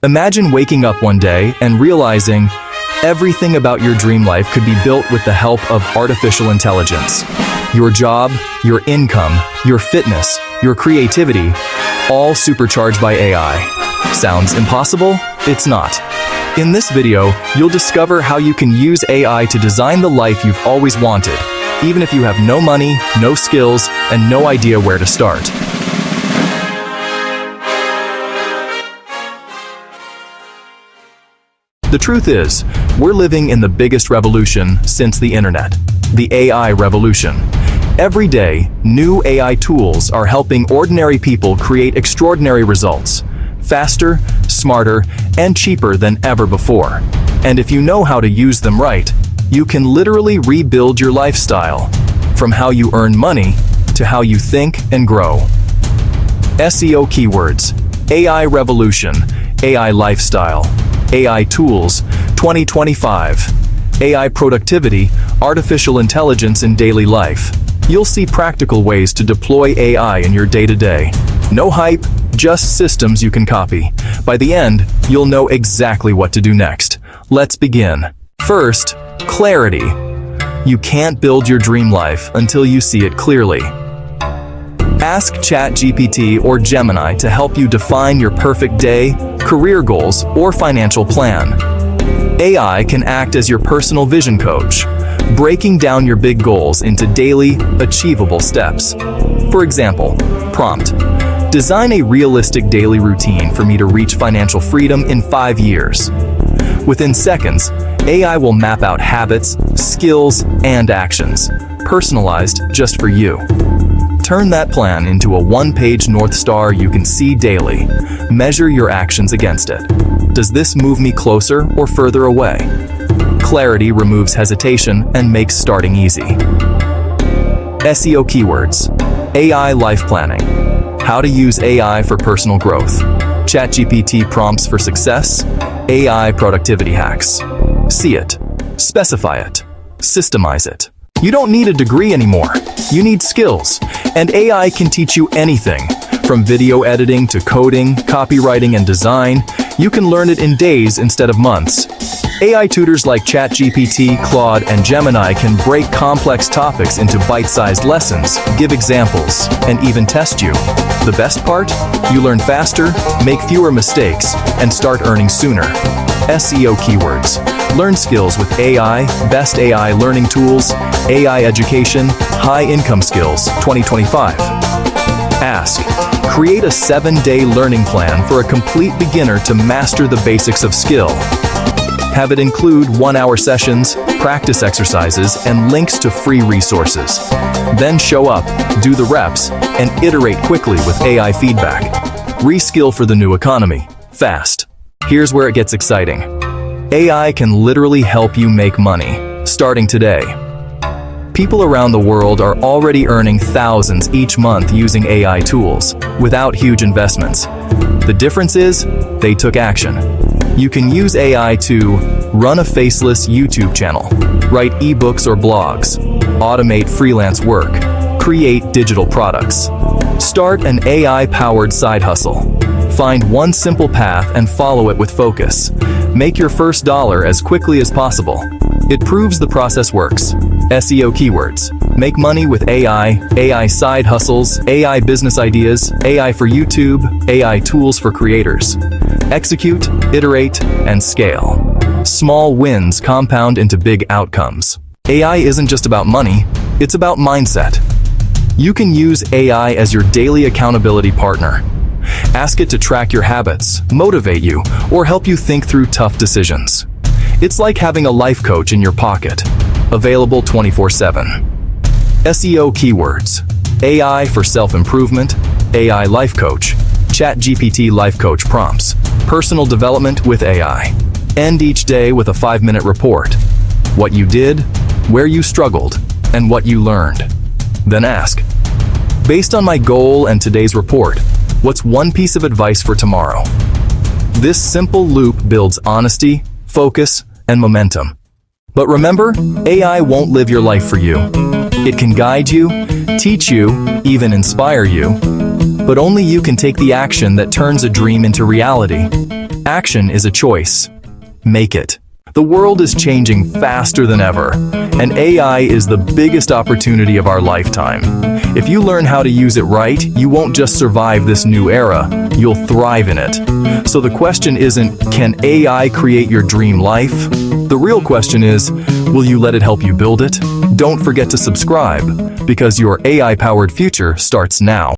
Imagine waking up one day and realizing everything about your dream life could be built with the help of artificial intelligence. Your job, your income, your fitness, your creativity, all supercharged by AI. Sounds impossible? It's not. In this video, you'll discover how you can use AI to design the life you've always wanted, even if you have no money, no skills, and no idea where to start. The truth is, we're living in the biggest revolution since the internet, the AI revolution. Every day, new AI tools are helping ordinary people create extraordinary results, faster, smarter, and cheaper than ever before. And if you know how to use them right, you can literally rebuild your lifestyle, from how you earn money to how you think and grow. SEO keywords, AI revolution, AI lifestyle, AI tools, 2025, AI productivity, artificial intelligence in daily life. You'll see practical ways to deploy AI in your day-to-day. No hype, just systems you can copy. By the end, you'll know exactly what to do next. Let's begin. First, clarity. You can't build your dream life until you see it clearly. Ask ChatGPT or Gemini to help you define your perfect day, career goals, or financial plan. AI can act as your personal vision coach, breaking down your big goals into daily, achievable steps. For example, prompt: design a realistic daily routine for me to reach financial freedom in 5 years. Within seconds, AI will map out habits, skills, and actions, personalized just for you. Turn that plan into a one-page North Star you can see daily. Measure your actions against it. Does this move me closer or further away? Clarity removes hesitation and makes starting easy. SEO keywords, AI life planning. How to use AI for personal growth. ChatGPT prompts for success. AI productivity hacks. See it, specify it, systemize it. You don't need a degree anymore. You need skills, and AI can teach you anything. From video editing to coding, copywriting, and design, you can learn it in days instead of months. AI tutors like ChatGPT, Claude, and Gemini can break complex topics into bite-sized lessons, give examples, and even test you. The best part? You learn faster, make fewer mistakes, and start earning sooner. SEO keywords. Learn skills with AI, best AI learning tools, AI education, high income skills, 2025. Ask. Create a 7-day learning plan for a complete beginner to master the basics of skill. Have it include 1-hour sessions, practice exercises, and links to free resources. Then show up, do the reps, and iterate quickly with AI feedback. Reskill for the new economy. Fast. Here's where it gets exciting. AI can literally help you make money, starting today. People around the world are already earning thousands each month using AI tools, without huge investments. The difference is, they took action. You can use AI to run a faceless YouTube channel, write ebooks or blogs, automate freelance work, create digital products, start an AI-powered side hustle. Find one simple path and follow it with focus. Make your first dollar as quickly as possible. It proves the process works. SEO keywords. Make money with AI, AI side hustles, AI business ideas, AI for YouTube, AI tools for creators. Execute, iterate, and scale. Small wins compound into big outcomes. AI isn't just about money, it's about mindset. You can use AI as your daily accountability partner. Ask it to track your habits, motivate you, or help you think through tough decisions. It's like having a life coach in your pocket. Available 24/7. SEO keywords. AI for self-improvement, AI life coach, ChatGPT life coach prompts, personal development with AI. End each day with a 5-minute report. What you did, where you struggled, and what you learned. Then ask, based on my goal and today's report, what's one piece of advice for tomorrow? This simple loop builds honesty, focus, and momentum. But remember, AI won't live your life for you. It can guide you, teach you, even inspire you, but only you can take the action that turns a dream into reality. Action is a choice. Make it. The world is changing faster than ever, and AI is the biggest opportunity of our lifetime. If you learn how to use it right, you won't just survive this new era, you'll thrive in it. So the question isn't, can AI create your dream life? The real question is, will you let it help you build it? Don't forget to subscribe, because your AI-powered future starts now.